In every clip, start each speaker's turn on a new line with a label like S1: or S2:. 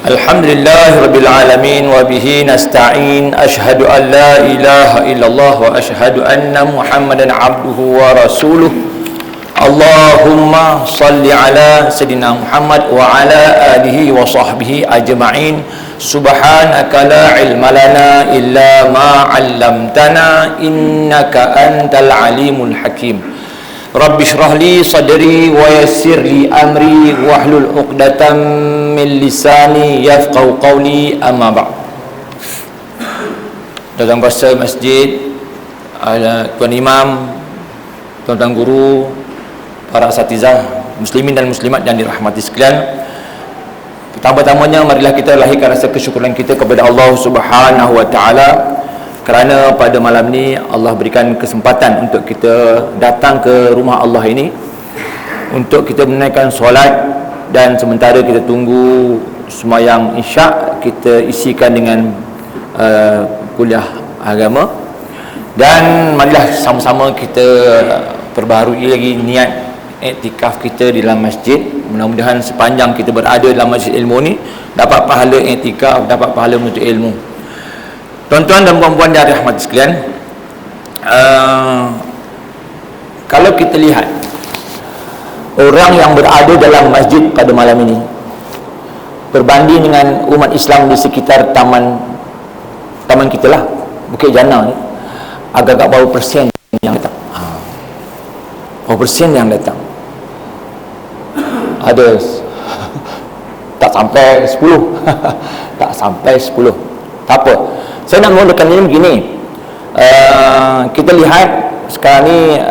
S1: Alhamdulillah Rabbil Alamin wa bihi nasta'in ashhadu an la ilaha illallah wa ashhadu anna Muhammadan abduhu wa rasuluh. Allahumma salli ala Sayyidina Muhammad wa ala alihi wa sahbihi ajma'in. Subhanaka la ilma lana illa ma 'allamtana innaka antal alimul hakim. Rabbi shrah li sadri wa yassir li amri wahlul 'uqdatam min lisani yafqahu qawli, amma ba'd. Dalam bahasa masjid, tuan imam, tuan-tuan guru, para asatizah muslimin dan muslimat yang dirahmati sekalian, pertama-tamanya marilah kita lahirkan rasa kesyukuran kita kepada Allah Subhanahu wa taala kerana pada malam ni Allah berikan kesempatan untuk kita datang ke rumah Allah ini untuk kita menunaikan solat, dan sementara kita tunggu sembahyang isyak kita isikan dengan kuliah agama. Dan marilah sama-sama kita perbaharui lagi niat iktikaf kita di dalam masjid. Mudah-mudahan sepanjang kita berada dalam masjid ilmu ni dapat pahala iktikaf, dapat pahala menuntut ilmu. Tuan-tuan dan puan-puan yang dirahmati sekalian, kalau kita lihat orang yang berada dalam masjid pada malam ini berbanding dengan umat Islam di sekitar taman kita lah, Bukit Jana ni, agak-agak berapa persen yang datang? Berapa persen yang datang? Ada tak sampai 10 tak sampai 10. Tak apa, saya nak mengatakan ini begini. Kita lihat sekarang ni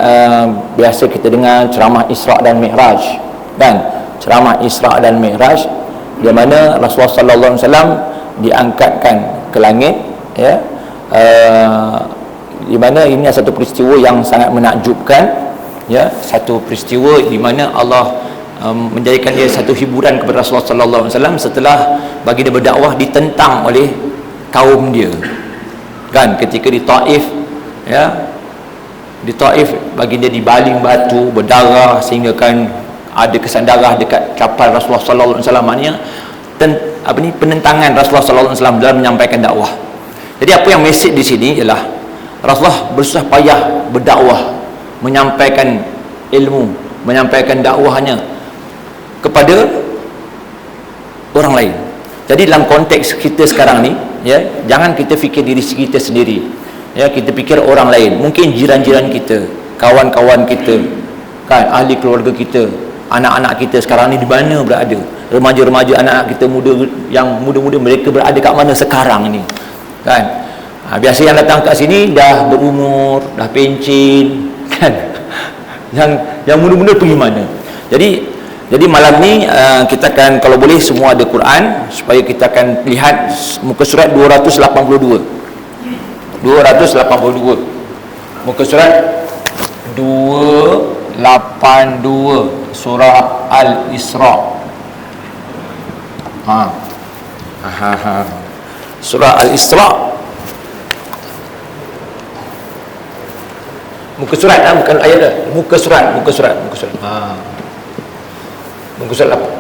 S1: biasa kita dengar ceramah Isra' dan Mi'raj, dan ceramah Isra' dan Mi'raj di mana Rasulullah sallallahu alaihi wasallam diangkatkan ke langit, ya. Di mana ini satu peristiwa yang sangat menakjubkan, ya, satu peristiwa di mana Allah menjadikan dia satu hiburan kepada Rasulullah sallallahu alaihi wasallam setelah bagi dia berdakwah ditentang oleh kaum dia, kan, ketika di Taif, ya, di Taif bagi dia dibaling batu berdarah sehingga kan ada kesan darah dekat kapal Rasulullah sallallahu alaihi wasallam. Maknanya penentangan Rasulullah sallallahu alaihi wasallam dalam menyampaikan dakwah. Jadi apa yang mesej di sini ialah Rasulullah bersusah payah berdakwah, menyampaikan ilmu, menyampaikan dakwahnya kepada orang lain. Jadi dalam konteks kita sekarang ni, ya, jangan kita fikir diri kita sendiri, ya, kita fikir orang lain. Mungkin jiran-jiran kita, kawan-kawan kita, kan, ahli keluarga kita, anak-anak kita sekarang ni di mana berada, remaja-remaja, anak-anak kita muda, yang muda-muda, mereka berada kat mana sekarang ni, kan. Biasa yang datang kat sini dah berumur, dah pencin, kan, yang muda-muda pergi mana. Jadi malam ni kita akan, kalau boleh semua ada Quran, supaya kita akan lihat muka surat 282. Muka surat 282 surah Al-Isra'. Surah Al-Isra'. Muka surat, bukan ayat dah. Muka surat. Muka surat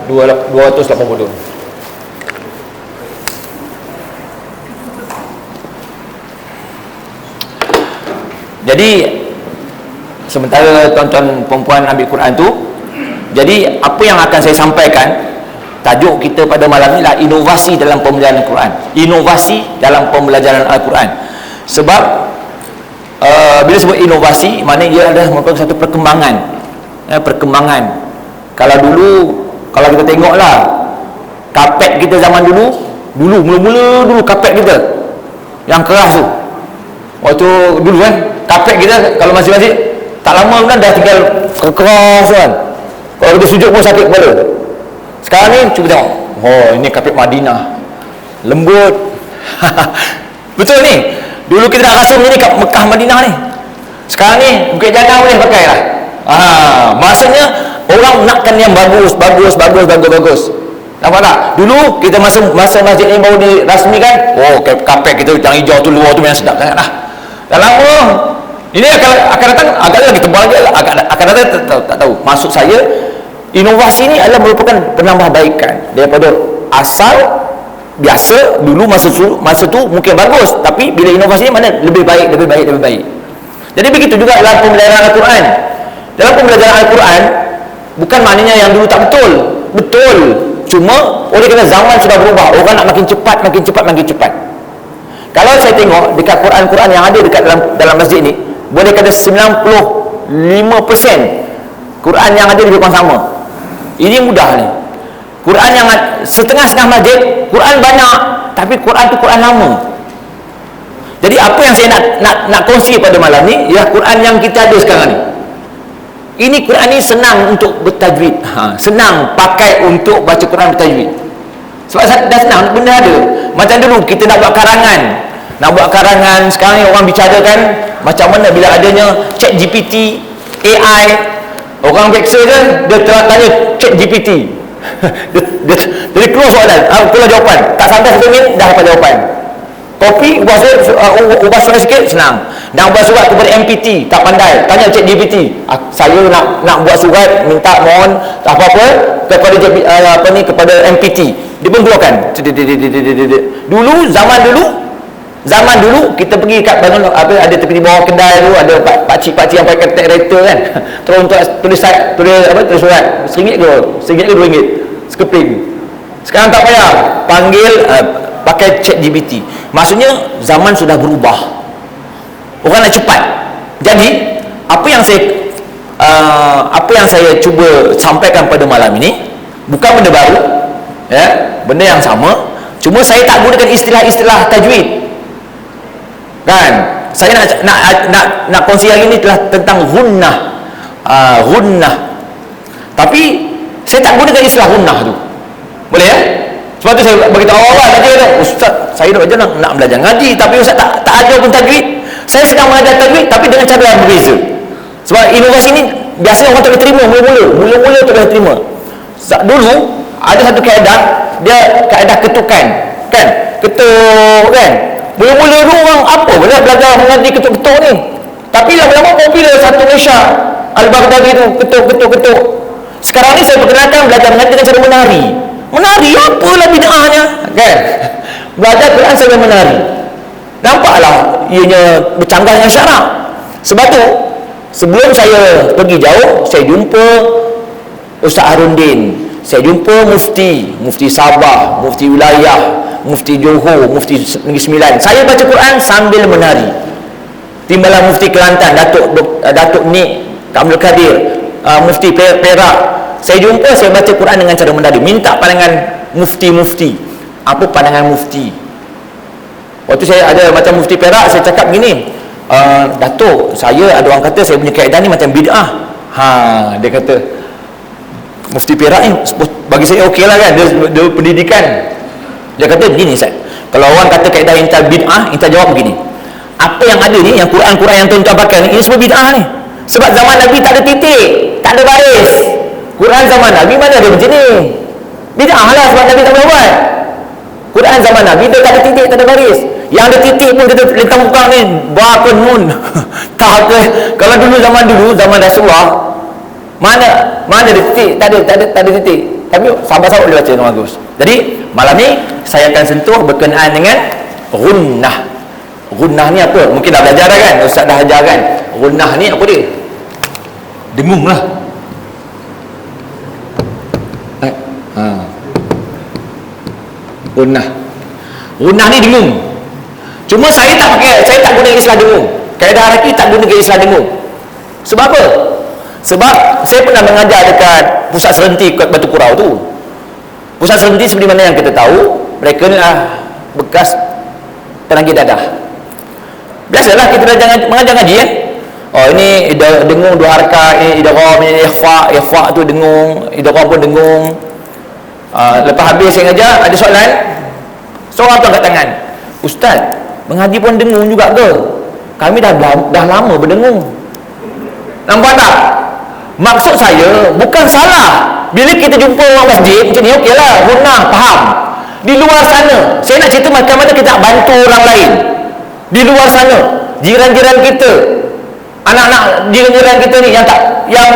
S1: 282. Jadi sementara tuan-tuan perempuan ambil Quran tu, jadi apa yang akan saya sampaikan, tajuk kita pada malam ni adalah inovasi dalam pembelajaran Al-Quran. Inovasi dalam pembelajaran Al-Quran. Sebab bila sebut inovasi, maknanya dia adalah merupakan satu perkembangan, ya, perkembangan. Kalau kita tengoklah kapet kita zaman dulu mula-mula kapet kita yang keras tu, waktu dulu kan, kapet kita kalau masing-masing tak lama kan dah tinggal keras kan, kalau kita sujud pun sakit kepala. Sekarang ni cuba tengok, ini kapet Madinah, lembut. Betul ni, dulu kita nak rasa ni kat Mekah Madinah ni, sekarang ni Bukit Jana boleh pakai lah. Maksudnya orang nakkan yang bagus. Nampak tak? Dulu kita masa masjid ni baru dirasmikan, kapet kita yang hijau tu, luar tu memang sedap sangat lah. Dah lama ini akan datang agak lagi tebal lagi, akan datang tak tahu. Maksud saya, inovasi ni adalah merupakan penambahbaikan daripada asal biasa dulu masa tu mungkin bagus, tapi bila inovasi mana lebih baik. Jadi begitu juga dalam pembelajaran Al-Quran. Dalam pembelajaran Al-Quran bukan maknanya yang dulu tak betul, cuma oleh kerana zaman sudah berubah, orang nak makin cepat. Kalau saya tengok dekat Quran yang ada dekat dalam masjid ni, boleh kata 95% Quran yang ada lebih kurang sama. Ini mudah ni. Quran yang setengah-setengah masjid, Quran banyak, tapi Quran tu Quran lama. Jadi apa yang saya nak kongsi pada malam ni ialah Quran yang kita ada sekarang ni. Ini Quran ni senang untuk bertajwid. Senang pakai untuk baca Quran bertajwid. Sebab dah senang, benda ada. Macam dulu kita nak buat karangan, sekarang ni orang bicarakan macam mana bila adanya ChatGPT, AI. Orang biasa je, dia tanya ChatGPT. dia keluar soalan, keluar jawapan. Tak sampai 1 minit dah dapat jawapan. Kopi, ubah surat sikit, senang. Nak buat surat kepada MPT, tak pandai, tanya ChatGPT. Saya nak buat surat, minta mohon apa-apa kepada MPT. Dia pun keluarkan. Zaman dulu kita pergi kat bangun ada tepi bawah kedai tu, ada pakcik-pakcik yang pakai typewriter kan. Terus untuk tulis surat RM1 ke RM2 sekeping. Sekarang tak payah, panggil pakai ChatGPT. Maksudnya zaman sudah berubah, orang nak cepat. Jadi apa yang saya cuba sampaikan pada malam ini bukan benda baru, ya, benda yang sama, cuma saya tak gunakan istilah-istilah tajwid kan. Saya nak kongsi hari ini telah tentang gunnah, tapi saya tak gunakan istilah gunnah tu, boleh ya? Sebab tu saya beritahu awal tadi, Ustaz, saya nak belajar ngaji, tapi Ustaz tak ajar pun tajwid. Saya sedang mengajar tajwid tapi dengan cara yang berbeza. Sebab inovasi ni biasanya orang tak boleh terima mula-mula tak boleh terima. Dulu ada satu kaedah, dia kaedah ketukan kan, ketuk kan. Mula-mula dulu orang apa boleh belajar mengaji ketuk-ketuk ni, tapi lama-lama popular satu Malaysia Al-Baghdadi tu ketuk. Sekarang ni saya perkenalkan belajar mengaji dengan cara menari apalah bid'ahnya kan. Belajar Quran sambil menari, nampaklah ianya bercanggah dengan syarak. Sebab tu sebelum saya pergi jauh, saya jumpa Ustaz Harundin, saya jumpa Mufti Sabah, Mufti Wilayah, Mufti Johor, Mufti Negeri Sembilan. Saya baca Quran sambil menari. Timbalan Mufti Kelantan, Datuk Nik Kamil Kadir, Mufti Perak. Saya jumpa, saya baca Quran dengan cara menari. Minta pandangan mufti. Apa pandangan mufti? Waktu saya ada macam Mufti Perak, saya cakap begini, Datuk, saya ada orang kata saya punya kaedah ni macam bid'ah. Dia kata, Mufti Perak ni bagi saya okey lah kan, dia pendidikan. Dia kata begini, Ustaz, kalau orang kata kaedah inta bid'ah, inta jawab begini, apa yang ada ni, yang Quran yang tuan-tuan pakai ni, ini semua bid'ah ni. Sebab zaman Nabi tak ada titik, tak ada baris. Quran zaman Nabi mana ada macam ni? Bid'ah lah, sebab Nabi tak boleh buat. Quran zaman Nabi dia tak ada titik, tak ada baris. Yang ada titik pun kita lentang muka ni berapa nun. Tak apa. Kalau zaman Rasulullah, mana ada titik, tak ada titik. Tapi sahabat-sahabat boleh baca dengan bagus. Jadi malam ni saya akan sentuh berkenaan dengan gunnah. Gunnah ni apa? Mungkin dah belajar dah kan, Ustaz dah ajar kan. Gunnah ni apa dia? Dengung lah. Gunnah ni dengung. Cuma saya tak guna istilah dengung. Kaedah haraki tak guna istilah dengung. Sebab apa? Sebab saya pernah mengajar dekat pusat serenti kat Batu Kurau tu. Pusat serenti seperti mana yang kita tahu, mereka ni bekas penagih dadah. Biasalah kita mengajar ngaji kan. Oh, ini dengung 2 harakat, ini idgham, ini ikhfa tu dengung, idgham pun dengung. Lepas habis saya ngajar, ada soalan, seorang tu angkat tangan, Ustaz, mengaji pun dengung juga ke? Kami dah lama berdengung. Nampak tak? Maksud saya bukan salah bila kita jumpa orang masjid macam ni, okey lah, gunnah, faham. Di luar sana, saya nak cerita macam mana kita nak bantu orang lain. Di luar sana, jiran-jiran kita, anak-anak jiran-jiran kita ni yang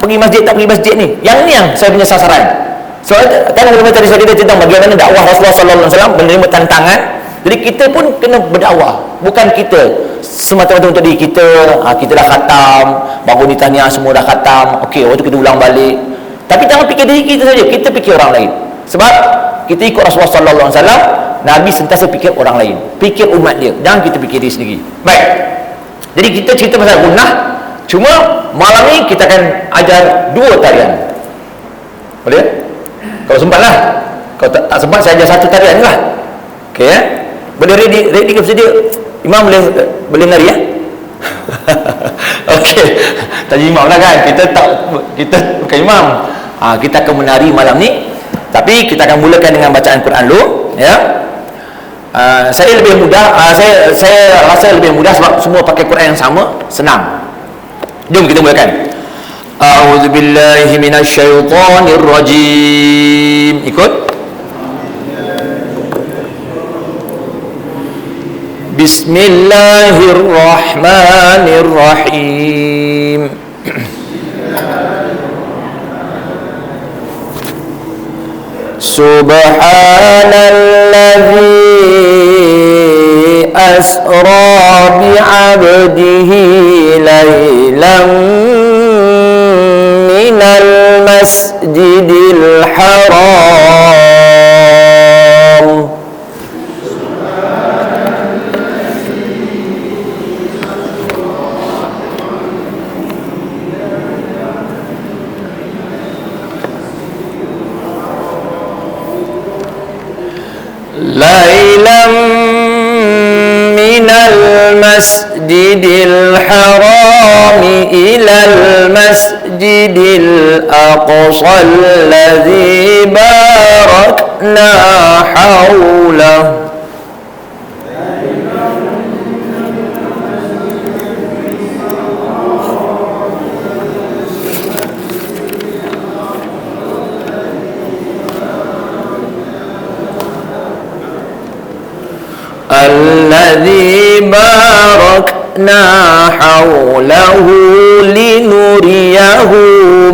S1: pergi masjid tak pergi masjid ni, yang ni yang saya punya sasaran. So kan kita tadi saya tentang bagaimana dakwah Rasulullah sallallahu alaihi wasallam menerima tantangan. Jadi kita pun kena berdakwah. Bukan kita semata-mata untuk diri kita, kita dah khatam, bangun ni tahniah semua dah khatam. Okey, waktu kita ulang balik. Tapi jangan fikir diri kita saja, kita fikir orang lain. Sebab kita ikut Rasulullah sallallahu alaihi wasallam, Nabi sentiasa fikir orang lain, fikir umat dia, jangan kita fikir diri sendiri. Baik. Jadi kita cerita pasal gunnah. Cuma malam ni kita akan ajar dua tarian. Boleh? Kalau sempat lah. Kalau tak sempat saya ajar satu tarian lah. Okey ya. Boleh ready ke bersedia? Imam boleh nari ya? Okey. Tadi imam lah kan. Kita bukan imam. Kita akan menari malam ni. Tapi kita akan mulakan dengan bacaan Quran dulu, ya. Saya lebih mudah, saya rasa lebih mudah sebab semua pakai Quran yang sama, senang. Jom kita mulakan. A'udzubillahi minasyaitonirrajim. Ikut. Bismillahirrahmanirrahim. Subhanalladzi asra bi'abdihi laylan minal masjidil haram laylan minal masjidil haram ilal masjidil aqsa alladzi barakna hawlahu الذي باركنا حوله لنريه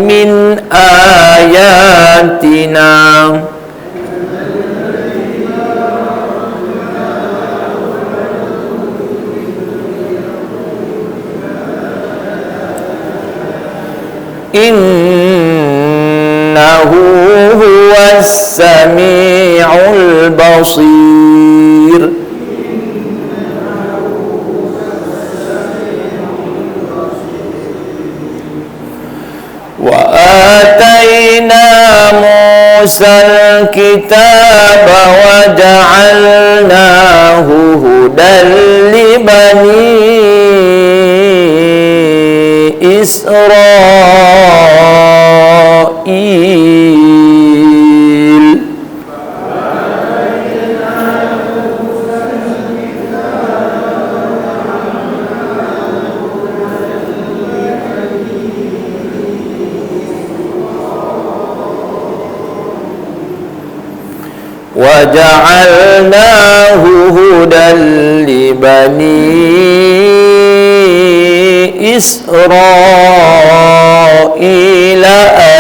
S1: من آياتنا إنه هو السميع البصير وآتينا موسى الكتاب وجعلناه هدى لبني إسرائيل وجعلناه هدى لبني إسرائيل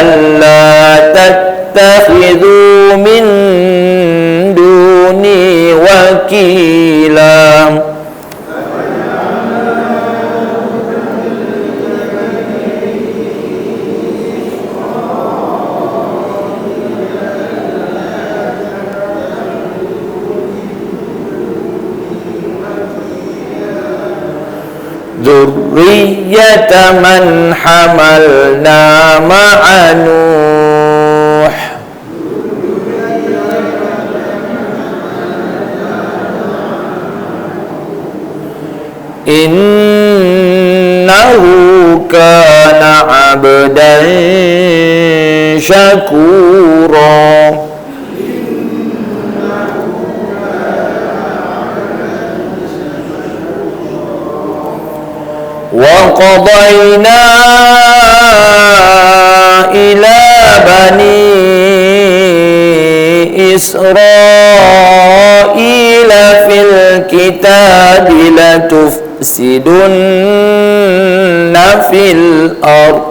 S1: ألا تتخذوا من دوني وكيلا ذرية من حملنا مع نوح إنه كان عبدا شكورا وقضينا إلى بني إسرائيل في الكتاب لتفسدن في الأرض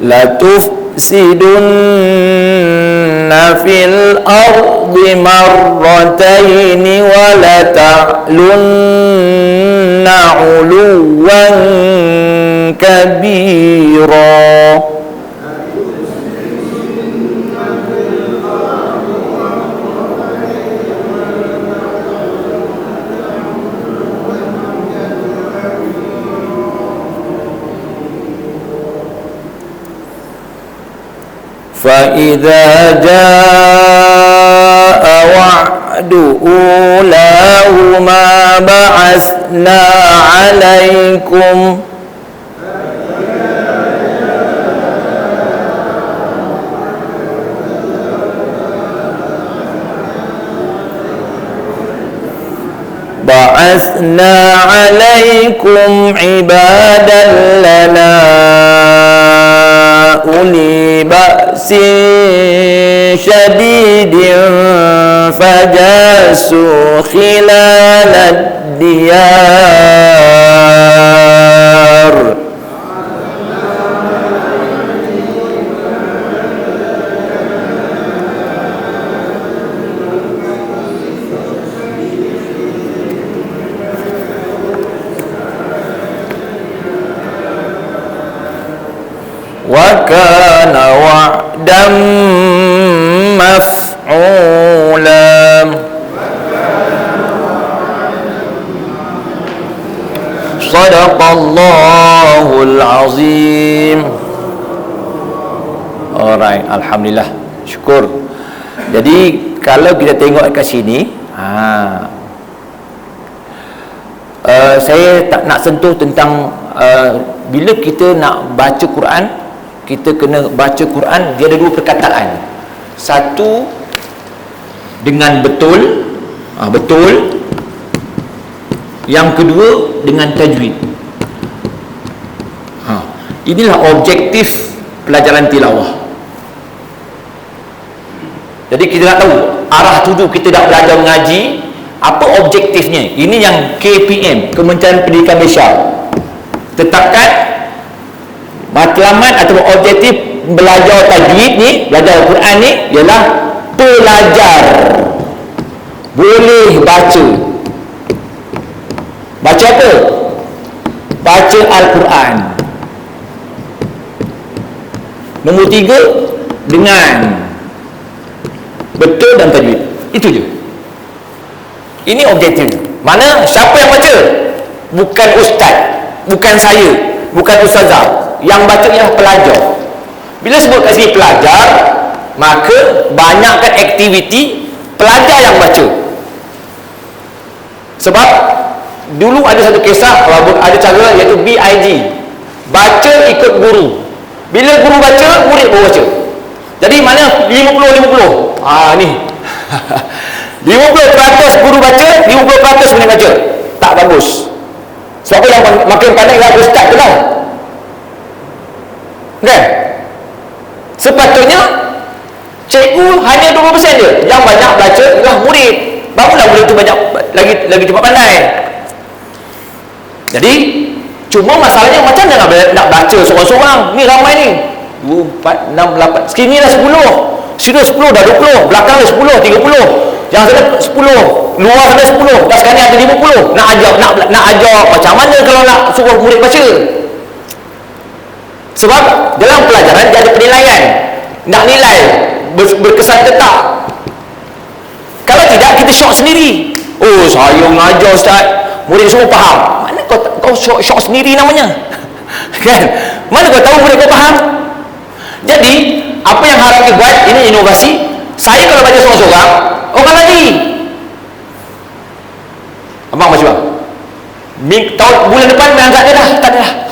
S1: latufsidunna fil ardi marrataini wa lata'lunna 'uluwan kabira. فَإِذَا جَاءَ وَعْدُ أُولَاهُمَا بَعَثْنَا عَلَيْكُمْ عِبَادًا لَنَا أولي بأس شديد فجاسوا خلال الديار. وَكَانَ وَعْدًا مَفْعُولًا. Sadaqallahul azim. Alright, alhamdulillah, syukur. Jadi kalau kita tengok kat sini, saya tak nak sentuh tentang bila kita nak baca Quran, kita kena baca Quran, dia ada dua perkataan. Satu, dengan betul, betul. Yang kedua, dengan tajwid. Inilah objektif pelajaran tilawah. Jadi kita nak tahu arah tuju kita nak belajar mengaji, apa objektifnya. Ini yang KPM, Kementerian Pendidikan Malaysia tetapkan. Matlamat atau objektif belajar tajwid ni, belajar Al-Quran ni ialah pelajar boleh baca. Baca apa? Baca Al-Quran. Nombor 3, dengan betul dan tajwid. Itu je. Ini objektif. Mana siapa yang baca? Bukan ustaz, bukan saya, bukan ustazah. Yang baca ialah pelajar. Bila sebut kat sini pelajar, maka banyakkan aktiviti pelajar yang baca. Sebab dulu ada satu kisah, ada cara iaitu BIG, baca ikut guru. Bila guru baca, murid baru baca. Jadi mana 50-50? Ni 50% guru baca, 50% murid baca. Tak bagus. Sebab yang makin pandai ialah ustaz tu lah. Kan? Sepatutnya cikgu hanya 20% je. Yang banyak baca ialah murid. Barulah murid tu banyak lagi cepat pandai. Jadi cuma masalahnya macam mana nak baca seorang-seorang. Ni ramai ni 2, 4, 6, 8. Sini dah 10. Sini 10 dah 20. Belakang dah 10, 30. Yang sana 10. Luar sana 10. Dah sekarang ada 50. Nak ajar macam mana kalau nak suruh murid baca? Sebab dalam pelajaran dia ada penilaian. Nak nilai berkesan tetap. Kalau tidak, kita syok sendiri. Oh, saya mengajar ustaz, murid semua faham. Mana kau syok sendiri namanya? Kan? Mana kau tahu murid kau faham? Jadi apa yang harap kita buat, ini inovasi. Saya kalau baca seorang-seorang, orang lagi. Abang baca bang, bulan depan main angkat dia dah. Tak ada dah.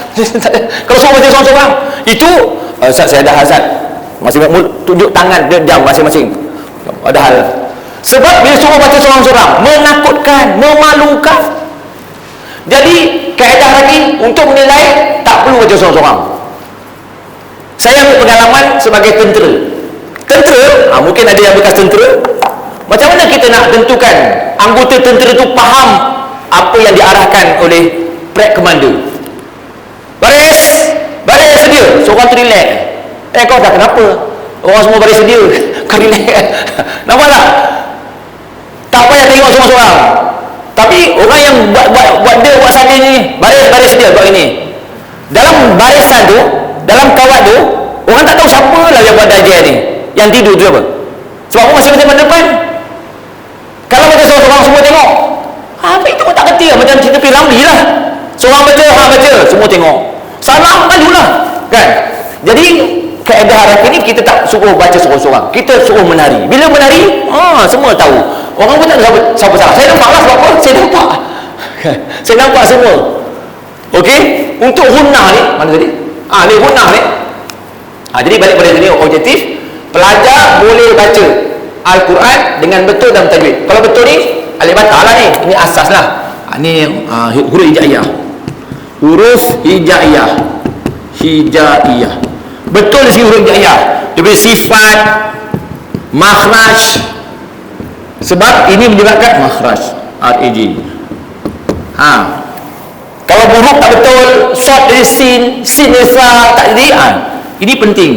S1: Kalau semua baca seorang-seorang, itu Ustaz, saya dah hazard. Masing-masing tunjuk tangan dia jam masing-masing. Ada hal. Sebab bila semua baca seorang-seorang, menakutkan, memalukan. Jadi kaedah lagi untuk menilai, tak perlu baca seorang-seorang. Saya ambil pengalaman sebagai tentera. Mungkin ada yang bekas tentera. Macam mana kita nak tentukan anggota tentera itu faham apa yang diarahkan oleh Pred Commander? Baris sedia. Seorang tu relax. Kau dah kenapa? Orang semua baris sedia. Kau relax. Nampak tak? Tak payah tengok seorang-seorang. Tapi orang yang buat saja ni, baris sedia buat ini. Dalam barisan tu, dalam kawat tu, orang tak tahu siapa lah yang buat dajjal ni. Yang tidur tu apa? Sebab orang masing-masing depan. Kalau macam seorang-seorang semua tengok, apa itu pun tak kerti lah. Macam cerita P.Ramli lah. Seorang baca, baca, semua tengok. Salah, malulah. Kan? Jadi, kaedah harafi ni kita tak suruh baca seorang-seorang. Kita suruh menari. Bila menari, semua tahu. Orang pun tak tahu siapa salah. Saya nampak lah sebab apa? Saya nampak. Saya nampak semua. Okey? Untuk hunnah ni, mana tadi? Ni hunnah ni. Jadi balik pada sini, objektif. Pelajar boleh baca Al-Quran dengan betul dan tajwid. Kalau betul ni, alif batal lah ni. Ini asas lah. Ni huruf hijaiyah. Huruf hijaiyah. Hijaiyah. Betul di sini huruf hijaiyah. Dia punya sifat, makhraj. Sebab ini menyebabkan makhraj. R-A-J. Kalau huruf tak betul, short dari sin nesa tak jadi. Ini penting.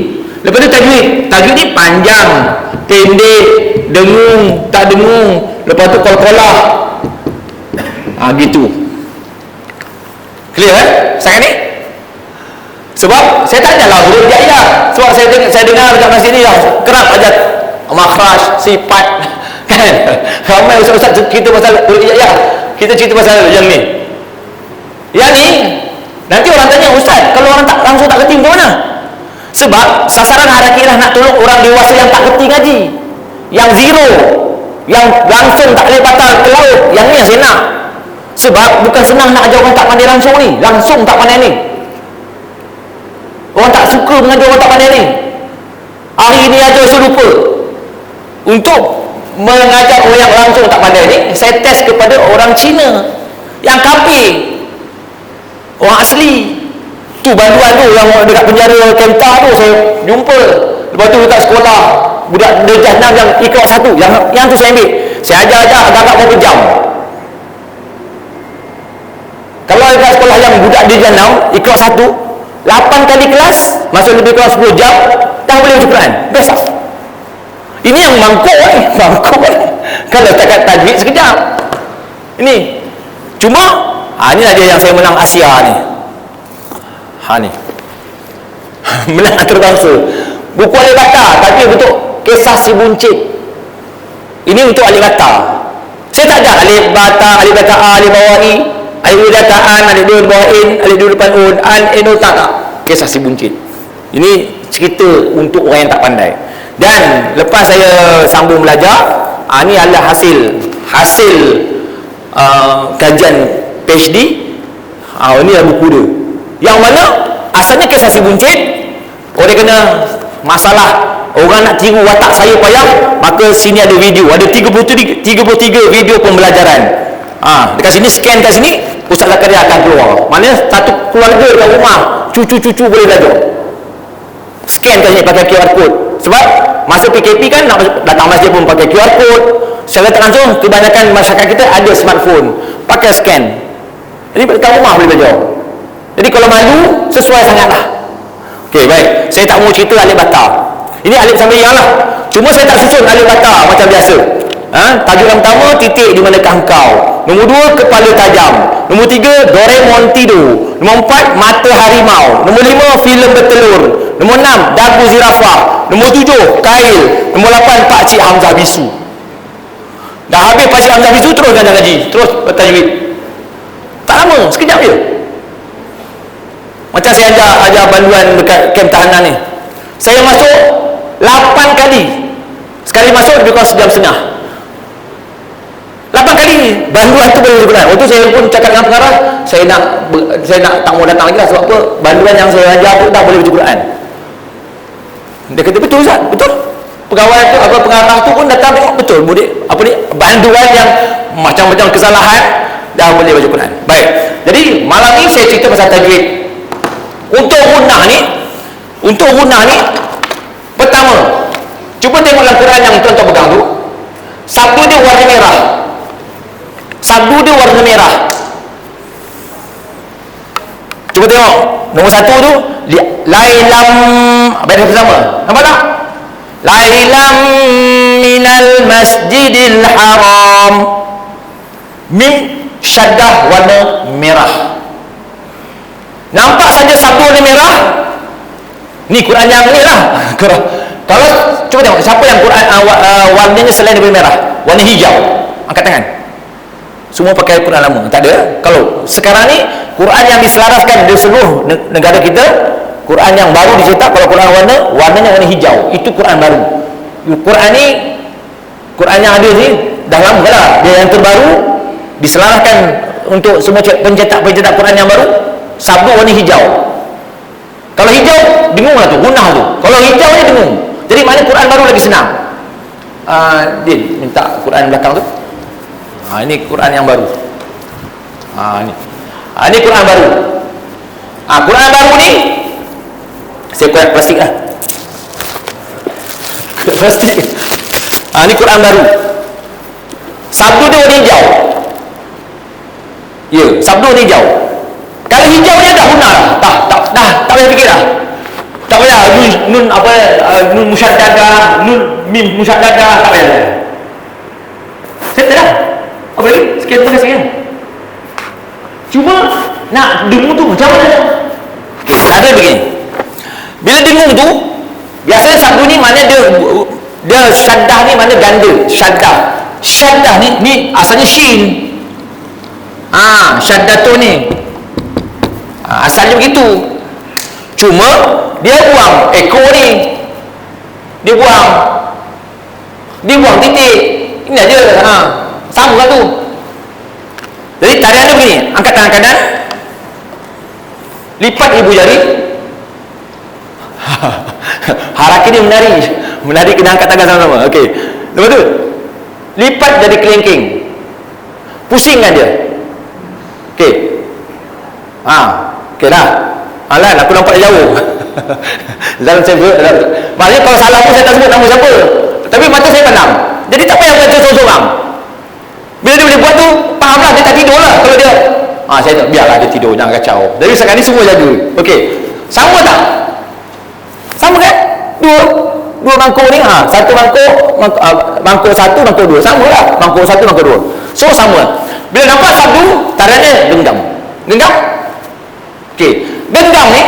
S1: Lepas tu tajwid. Tajwid ni panjang, pendek, dengung, tak dengung. Lepas tu qalqalah. Gitu. Clear sangat ni? Sebab saya tanya lah huruf hijaiyah. Sebab saya dengar dekat masjid ni kerap aja makhraj, sifat. Kan? Ramai ustaz-ustaz cerita pasal huruf hijaiyah. Kita cerita pasal yang ni. Yang ni nanti orang tanya, ustaz, kalau orang tak langsung tak kerti macam mana? Sebab sasaran harakat lah nak tolong orang dewasa yang tak kerti ngaji, yang zero, yang langsung tak boleh batal ke laut. Yang ni yang saya nak. Sebab bukan senang nak ajar orang tak pandai langsung ni. Langsung tak pandai ni. Orang tak suka mengajar orang tak pandai ni. Hari ni ajar saya lupa. Untuk mengajar orang yang langsung tak pandai ni, saya test kepada orang Cina yang kafir, orang asli. Tu banduan tu yang dekat penjara Kemtah tu saya jumpa. Lepas tu dekat sekolah budak darjah 6 yang Iqra 1, yang tu saya ambil. Saya ajar agak-agak berapa jam. Kalau dekat sekolah yang budak darjah 6 Iqra 1, 8 kali kelas, masa lebih kurang 10 jam, dah boleh baca Quran. Best tak? Ini yang mangkuk mangkuk. Kalau setakat tajwid sekejap. Ini cuma inilah dia yang saya menang Asia ni. Ni menang antarabangsa. Buku alif bata, tapi untuk kisah si buncit. Ini untuk alif bata. Saya tak ada alif bata, alif bata a, alif bawah i, alif bata an, alif dua bawah in, alif dua depan un, an, en, tak. Kisah si buncit. Ini cerita untuk orang yang tak pandai. Dan lepas saya sambung belajar, ini adalah hasil kajian PhD. Ini adalah buku dia. Yang mana asalnya kisah si buncit. Oleh kena masalah orang nak tiru watak saya payah, maka sini ada video, ada 33 video pembelajaran. Dekat sini scan kat sini, Ustaz Zakaria akan keluar. Maknanya satu keluarga dekat rumah, cucu-cucu boleh belajar. Scan kat sini pakai QR code. Sebab masa PKP kan nak datang masjid pun pakai QR code. Secara tak langsung kebanyakan masyarakat kita ada smartphone, pakai scan. Jadi dekat rumah boleh belajar. Jadi kalau malu, sesuai sangatlah. Okey, baik. Saya tak mau cerita alif bata. Ini alif sampai yang lah. Cuma saya tak susun alif bata macam biasa. Tajuk yang pertama, titik di manakah engkau. Nombor 2, kepala tajam. Nombor 3, Doraemon tidur. Nombor 4, mata harimau. Nombor 5, filem bertelur. Nombor 6, dagu zirafah. Nombor 7, kail. Nombor 8, Pakcik Hamzah Bisu. Dah habis Pakcik Hamzah Bisu, terus jangan ngaji, terus bertajwid. Tak lama, sekejap je. Macam saya ajar banduan dekat kem tahanan ni, saya masuk 8 kali. Sekali masuk lebih kurang sejam setengah. 8 kali banduan tu boleh digunakan. Waktu saya pun cakap dengan pengarah, saya nak tak mau datang lagi lah. Sebab apa? Banduan yang saya ajar tu dah boleh baca Quran. Dia kata, betul Ustaz, betul. Pegawai tu, pengarah tu pun datang tengok, betul murid, banduan yang macam-macam kesalahan dah boleh baca Quran. Baik. Jadi malam ni saya cerita pasal tajwid. Untuk gunnah ni, pertama, cuba tengok dalam Quran yang tuan-tuan pegang tu. Sabdu dia warna merah. Cuba tengok. Nombor 1 tu, lailam Baca bersama. Nampak tak? Lailam minal masjidil haram. Mim syaddah warna merah. Nampak saja sabdu warna merah. Ni Quran yang ni lah. Kalau cuba tengok siapa yang Quran warnanya selain daripada merah, warna hijau, angkat tangan. Semua pakai Quran lama. Tak ada. Kalau sekarang ni Quran yang diselaraskan di seluruh negara kita, Quran yang baru dicetak, kalau Quran warnanya warna hijau, itu Quran baru. Quran ni, Quran yang ada ni dah lama lah. Dia yang terbaru diselaraskan untuk semua pencetak Quran yang baru, sabdu warna hijau. Kalau hijau dengung lah tu, gunah tu. Kalau hijau ni dengung. Jadi mana Quran baru lagi senang. Din minta Quran belakang tu. Ini Quran yang baru. Ini Quran baru. Quran baru ni saya kuat plastik lah. Plastik. Ini Quran baru. Sabdu dia warna hijau. Ya, sabdu warna hijau. Kalau hijau ni dah guna dah. Tak payah fikir dah. Tak payah nun apa, nun musyaddadah, nun mim musyaddadah, tak payah. Settle dah. Apa lagi? Sekian, terima kasih kan. Cuma nak dengung tu macam mana? Ada begini. Bila dengung tu, biasanya sabdu ni mana dia syaddah ni mana ganda, syaddah. Syaddah ni asalnya shin. Syaddah tu ni. Asalnya begitu. Cuma dia buang ekor ni. Dia buang titik. Ini aja. Sama kan tu. Jadi tarian dia begini, angkat tangan kanan, lipat ibu jari. Harakah dia menari kena angkat tangan sama-sama. Okey. Lepas tu lipat jadi kelingking, pusingkan dia. Okey. Okey dah. Alah, aku nampak jauh. Dalam saya maknanya kalau salah pun saya tak sebut nama siapa, tapi mata saya pandang. Jadi tak payah baca seorang-seorang. Bila dia boleh buat tu, fahamlah dia tak tidur lah. Kalau dia saya tak, biarlah dia tidur, jangan kacau. Jadi sekarang ni semua jaga. Okey. Sama tak? Sama kan? Dua mangkuk ni, satu mangkuk satu, mangkuk dua. Sama lah. Mangkuk satu, mangkuk dua. So sama. Bila nampak sabdu, tariannya genggam. Okey. Genggam ni,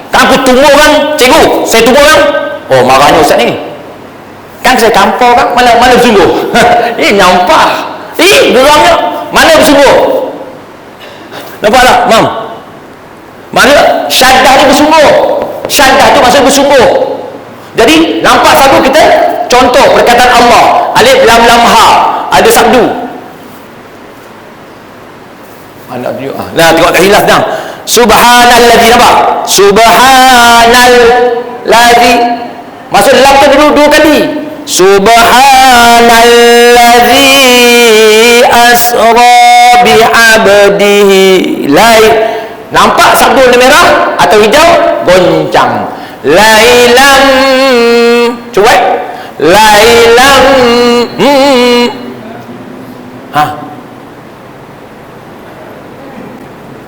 S1: aku tunggu orang cikgu, saya tunggu orang. Marahnya ustaz ni. Kan saya kampau kan, mana bersungguh. Nyampah. Gerangnya mana bersungguh. Nampak tak, Mam? Mana syaddah ni bersungguh. Syaddah tu maksud bersungguh. Jadi nampak sabdu kita, contoh perkataan Allah, alif lam lam ha, ada sabdu. Anak dia. Nah, tengok tak hilaf dah. Subhanalladzi, nampak? Subhanalladzi. Maksud lam tu dua kali. Subhanalladzi asra bi'abdihi. Nampak sabdu warna merah atau hijau? Goncang. Lailam. Cuba. Lailam.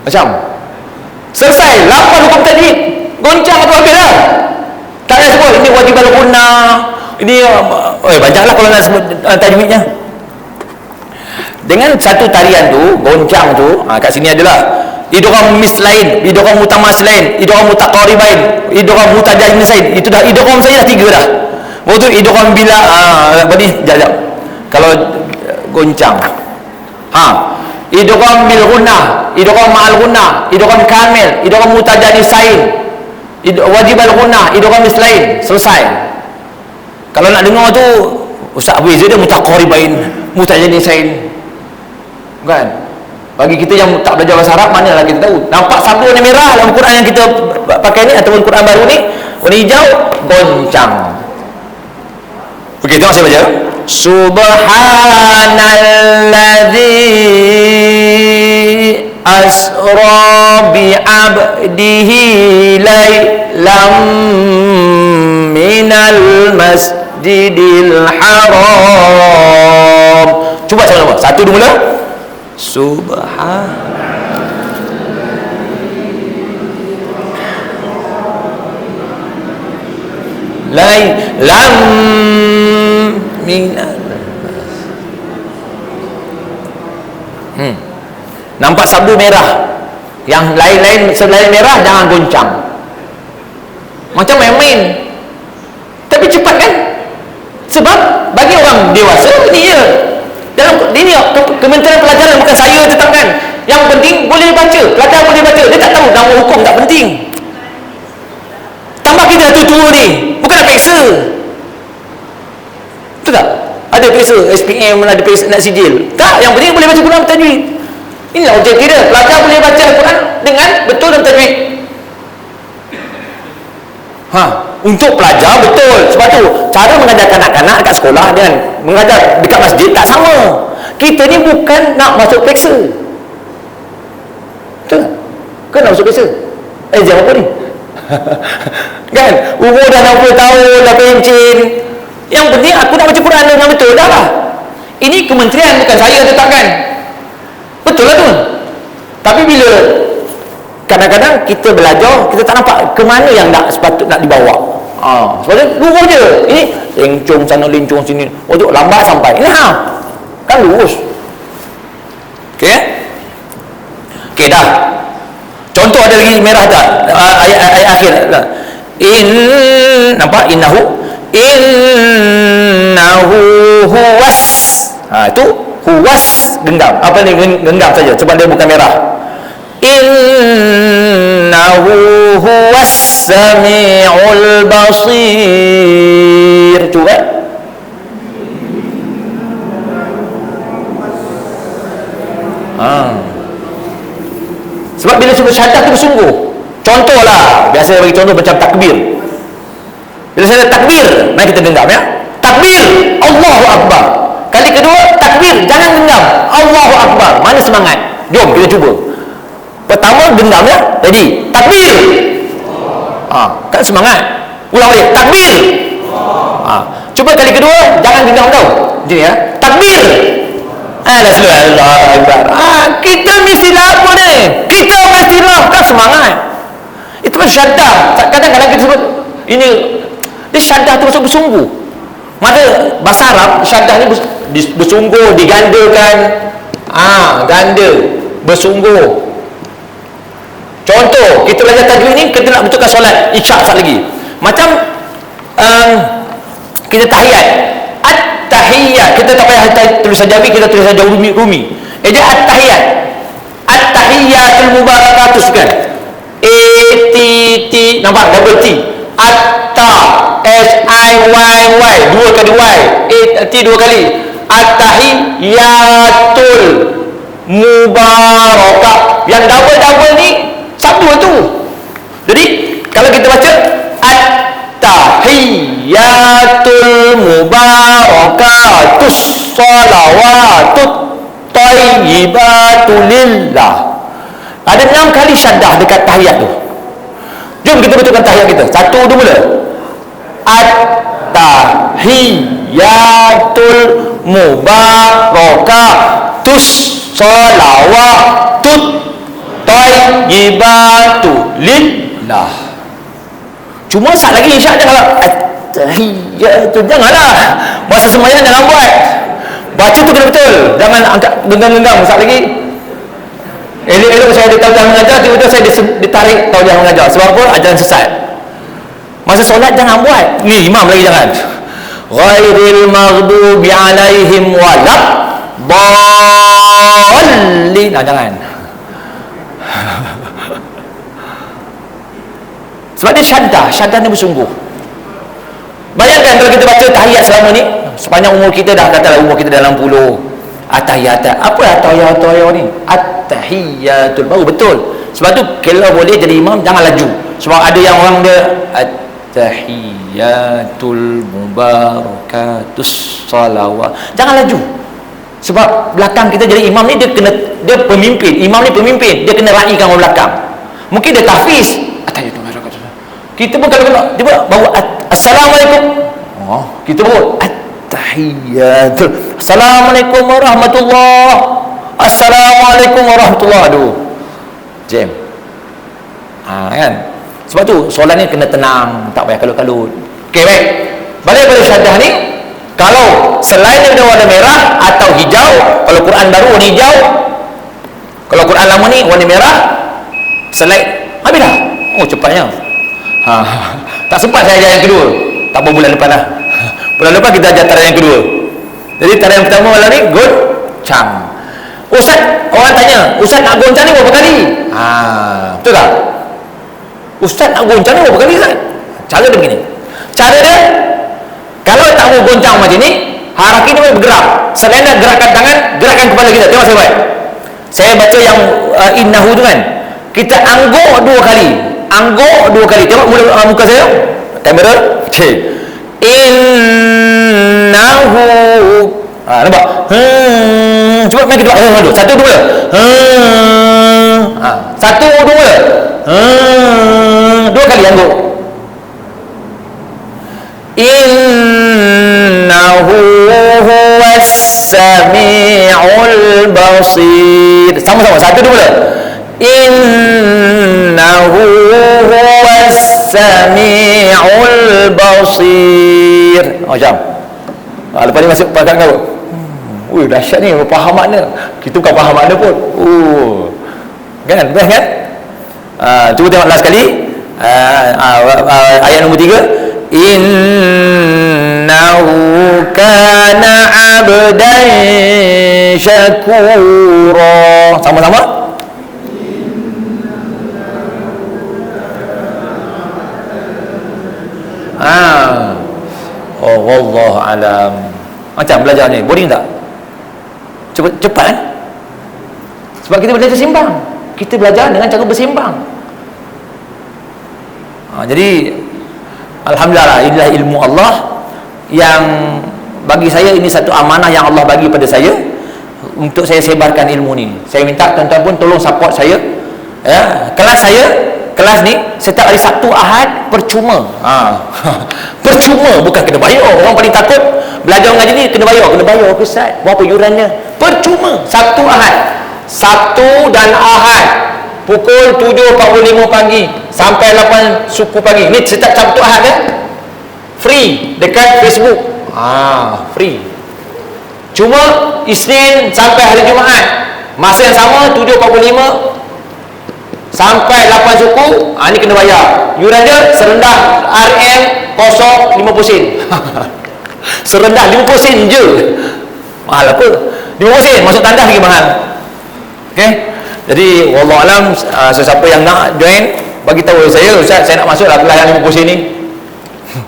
S1: Macam selesai. Lapan hukum tadi goncang atau habis lah. Tak payah sebut ini wajib al-gunnah. Ini banyaklah kalau nak sebut tajwidnya. Dengan satu tarian tu, goncang tu, kat sini adalah idgham mislain, idgham mutamatsilain, idgham mutaqaribain, idgham mutajanisain. Itu dah idgham saja dah 3 dah. Baru tu idgham bila apa ni? Jap. Kalau goncang. Idgham bil gunnah, idgham ma'al gunnah, idgham kamil, idgham mutajanisain, wajib al gunnah, idgham mislain. Selesai. Kalau nak dengar tu Ustaz Abu Izzah dia mutaqaribain, mutajanisain. Kan? Bagi kita yang tak belajar bahasa Arab, manalah kita tahu. Nampak sabdu warna merah dalam Quran yang kita pakai ni ataupun Quran baru ni, warna hijau, goncang. Okey, tengok saya baca. Subhanalladzi asra bi'abdihi laylam minal masjidil haram. Cuba sama-sama. Satu dua mula. Subhan. lam minal nampak sabdu merah, yang lain-lain selain merah jangan goncang, macam main-main. Tapi cepat kan, sebab bagi orang dewasa ini ya, dalam ini Kementerian Pelajaran, bukan saya tetapkan, yang penting boleh baca, pelajar boleh baca. Dia tak tahu nama hukum, tak penting. Tambah kita dah tua ni, bukan nak peksa, betul tak? Ada peksa SPM, ada peksa nak sijil, tak, yang penting boleh baca Quran tajwid. Inilah objektif dia, pelajar boleh baca Quran dengan betul dan tajwid. Untuk pelajar betul. Sebab tu cara mengajar kanak-kanak dekat sekolah dan mengajar dekat masjid tak sama. Kita ni bukan nak masuk peksa, betul tak? Kan nak masuk peksa, jam apa ni? Kan umur dah 60 tahun, dah pencin, yang penting aku nak baca Quran dengan betul, dah lah. Ini kementerian, bukan saya tetapkan, betul lah tu. Tapi bila kadang-kadang kita belajar, kita tak nampak ke mana yang sepatut nak dibawa. Sebab tu lurus je. Ini lencong sana, lencong sini, tu lambat sampai. Ini kan lurus. Okey dah. Contoh ada lagi merah tak? Ayat akhir. Nampak? Innahu huwas. Itu huwas, genggam. Apa ni, genggam saja sebab dia bukan merah. Innahu huwas sami'ul basir. Cuba. Sebab bila sebut syahadah tu bersungguh. Contohlah, biasa bagi contoh macam takbir. Bila saya takbir, mari kita genggam ya. Takbir, Allahu Akbar. Kali kedua, takbir, jangan genggam, Allahu Akbar. Mana semangat? Jom kita cuba. Pertama genggam ya, jadi takbir. Kan semangat. Ulang balik, takbir. Cuba kali kedua, jangan genggam tau. Jadi ya, takbir. Allah Akbar. Kita mesti apa ni? Kita mesti kan semangat. Itu pun syaddah. Kadang-kadang kita sebut ini, dia syaddah tu bersungguh. Maka bahasa Arab syaddah ni bersungguh, digandakan. Ganda, bersungguh. Contoh, kita belajar tajwid ni, kita nak betulkan solat isyak sekali lagi. Macam kita tahiyat, at-tahiyat, kita tak payah tulisan Jawi, kita tulisan Rumi. Dia at-tahiyat, at-tahiyatul mubarakatus kan. A-T-T, nampak double T. At-ta, S-I-Y-Y, dua kali Y, T dua kali. At-tahiyatul mubarakah. Yang double ni satu tu. Jadi kalau kita baca at-tahiyatul mubarakatus salawatut thayyibatu lillah. Ada 6 kali syaddah dekat tahiyat tu. Jom kita betulkan tahiyat kita. Satu dua mula. At-tahiyatul mubarakatus salawatut thayyibatu lillah. Cuma sat lagi isyak janganlah at-tahiyatu, janganlah. Masa sembahyang jangan buat. Baca tu kena betul. Jangan angkat genggam-genggam sat lagi. Elok-elok saya ada taujiah mengajar, tiba-tiba saya ditarik taujiah mengajar. Sebab apa? Ajaran sesat. Masa solat jangan buat. Ni imam lagi jangan. Ghairil maghdubi alaihim waladdallin. Jangan. Sebab dia syaddah ni bersungguh. Bayangkan kalau kita baca tahiyat selama ni, sepanjang umur kita dah, katalah umur kita dah 60. At-tahiyat, apa at-tahiyat ni? At-tahiyatul, baru betul. Sebab tu kalau boleh jadi imam jangan laju. Sebab ada yang orang dia at-tahiyatul mubarakatus salawat, jangan laju. Sebab belakang kita jadi imam ni, dia pemimpin. Imam ni pemimpin, dia kena raikan orang belakang. Mungkin dia tahfiz at-tahiyatul mubarakatus. Kita pun kalau dia bawa assalamualaikum, kita bawa at-tahiyatul, assalamualaikum warahmatullahi, assalamualaikum warahmatullahi. Aduh, kan. Sebab tu solat ni kena tenang, tak payah kalut-kalut. Okey, baik. Balik pada syahadah ni, kalau selain daripada warna merah atau hijau, kalau Quran baru warna hijau, kalau Quran lama ni warna merah, selain habis dah. Oh, cepatnya. Tak sempat saya ajar yang kedua. Tak apa, bulan depan lah. Bulan depan kita ajar tarikh yang kedua. Jadi tarikh yang pertama malam ni goncang. Ustaz, orang tanya, Ustaz nak goncang ni berapa kali? Betul tak? Ustaz nak goncang ni berapa kali, Ustaz? Cara dia begini. Cara dia, kalau tak mau goncang macam ni, haraki dia bergerak. Selain dah gerakan tangan, gerakan kepala kita. Tengok saya buat. Saya baca yang innahu tu kan. Kita angguk 2 kali. Angguk 2 kali. Tengok muka saya. Kamera. Okay. Innahu. Nampak? Cuba main kedua. Satu dua. Satu dua. 2 kali angguk. Innahu huwas sami'ul basir. Sama-sama. Satu dua. Innahu huwas sami'ul basir. Macam lepas ni masuk pakat kau. Dahsyat ni, faham makna. Kita bukan faham makna pun. Kan? Best kan? Cuba tengok last kali. Ayat nombor 3. Innahu kana 'abdan syakura. Sama-sama. Oh, wallahu alam. Macam belajar ni, boring tak? Cepat kan? Sebab kita belajar seimbang. Kita belajar dengan cara berseimbang. Jadi alhamdulillah, inilah ilmu Allah yang bagi saya ini satu amanah yang Allah bagi pada saya untuk saya sebarkan ilmu ni. Saya minta tuan-tuan pun tolong support saya. Ya, kelas saya, kelas ni setiap hari Sabtu Ahad percuma. Percuma, bukan kena bayar. Orang paling takut belajar mengaji ni kena bayar ke Ustaz? Berapa yurannya? Percuma. Sabtu Ahad. Sabtu dan Ahad pukul 7.45 pagi sampai 8 suku pagi. Ni setiap Sabtu Ahad kan? Free dekat Facebook. Free. Cuma Isnin sampai hari Jumaat masa yang sama 7.45 sampai 8 suku. Ni kena bayar. Yuran dia serendah RM 50 sen. Serendah 50 sen je. Mahal apa? 50 sen masuk tandas lagi mahal. Okey. Jadi wallahualam, sesiapa yang nak join bagi tahu saya, Ustaz, saya nak masuk lah kelas yang 50 sen ni.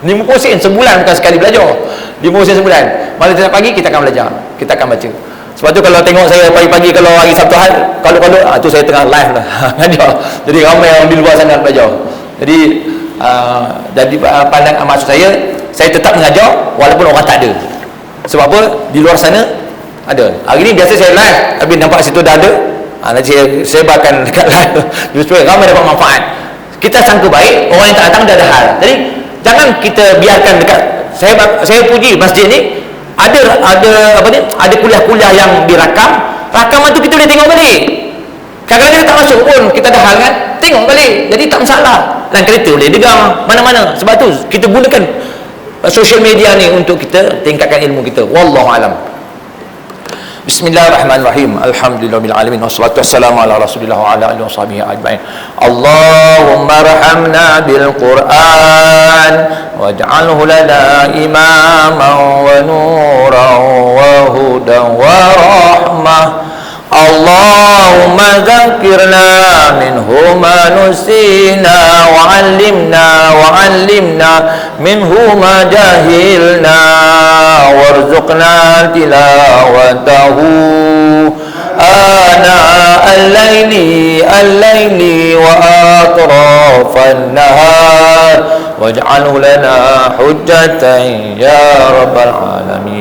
S1: 50 sen sebulan, bukan sekali belajar. 50 sen sebulan. Malam setiap pagi kita akan belajar, kita akan baca. Sebab tu kalau tengok saya pagi-pagi, kalau hari Sabtu Ahad, kalau tu saya tengah live lah ngajar. Jadi ramai orang di luar sana belajar. Jadi pandangan maksud saya tetap mengajar walaupun orang tak ada. Sebab apa? Di luar sana ada. Hari ni biasa saya live, tapi nampak situ dah ada. Nanti saya sebarkan dekat live supaya ramai dapat manfaat. Kita sangka baik, orang yang tak datang dah ada hal. Jadi jangan kita biarkan dekat. Saya puji masjid ni ada apa ni? Ada kuliah-kuliah yang direkam. Rakaman tu kita boleh tengok balik. Kadang-kadang kita tak masuk pun, kita ada hal kan, tengok balik. Jadi tak masalah. Dan kereta boleh dengar mana-mana. Sebab tu kita gunakan social media ni untuk kita tingkatkan ilmu kita. Wallahu alam. Bismillahirrahmanirrahim. Alhamdulillahil alamin wassalatu wassalamu ala Rasulillah wa ala alihi washabihi ajmain. Allahumma arhamna bil Qur'an waj'alhu lana imaman wa nuran wa hudan wa rahmah. Allahumma dzakirna minhu ma nusina wa 'allimna minhu ma jahilna warzuqna tilawatahu ana al-laili wa atrafan nahar waj'alhu lana hujjatan ya rabbal alamin.